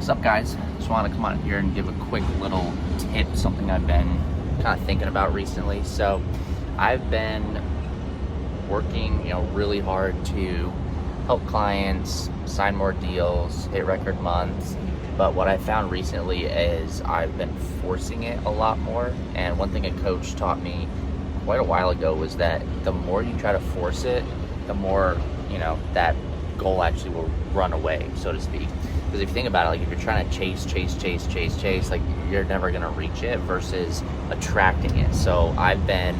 What's up, guys? Just wanted to come on here and give a quick little tip, something I've been kind of thinking about recently. So I've been working, really hard to help clients sign more deals, hit record months. But what I found recently is I've been forcing it a lot more. And one thing a coach taught me quite a while ago was that the more you try to force it, the more, that goal actually will run away, so to speak. Because if you think about it, like if you're trying to chase, like you're never gonna reach it versus attracting it. So I've been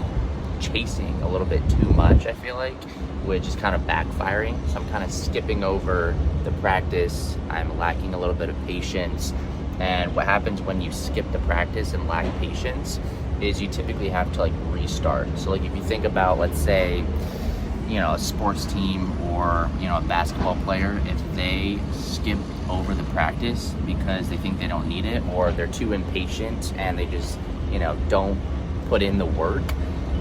chasing a little bit too much, I feel like, which is kind of backfiring. So I'm kind of skipping over the practice. I'm lacking a little bit of patience. And what happens when you skip the practice and lack patience is you typically have to restart. So if you think about, let's say, a sports team or, a basketball player, if they skip over the practice because they think they don't need it or they're too impatient and they just, don't put in the work,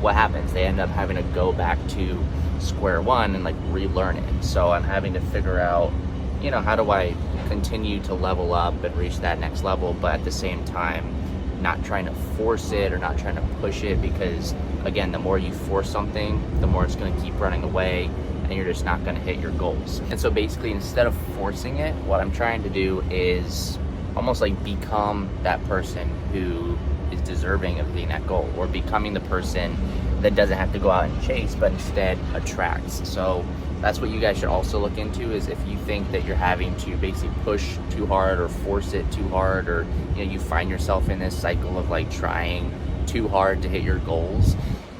what happens? They end up having to go back to square one and relearn it. So I'm having to figure out, how do I continue to level up and reach that next level, but at the same time, not trying to force it or not trying to push it, because again, the more you force something, the more it's going to keep running away and you're just not going to hit your goals. And so basically, instead of forcing it, what I'm trying to do is almost become that person who is deserving of hitting that goal, or becoming the person that doesn't have to go out and chase, but instead attracts. So that's what you guys should also look into, is if you think that you're having to basically push too hard or force it too hard, or you find yourself in this cycle of trying too hard to hit your goals,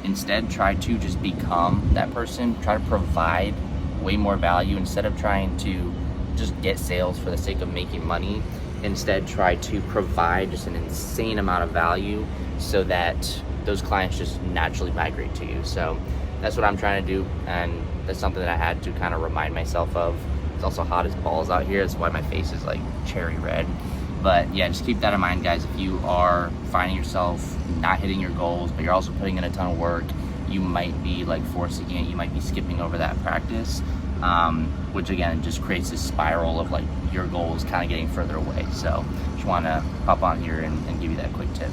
instead try to just become that person. Try to provide way more value instead of trying to just get sales for the sake of making money. Instead, try to provide just an insane amount of value so that those clients just naturally migrate to you. So that's what I'm trying to do, and that's something that I had to kind of remind myself of. It's also hot as balls out here. That's why my face is cherry red. But yeah, just keep that in mind, guys. If you are finding yourself not hitting your goals, but you're also putting in a ton of work, you might be forcing it. You might be skipping over that practice, which again just creates this spiral of your goals kind of getting further away. So just want to hop on here and give you that quick tip.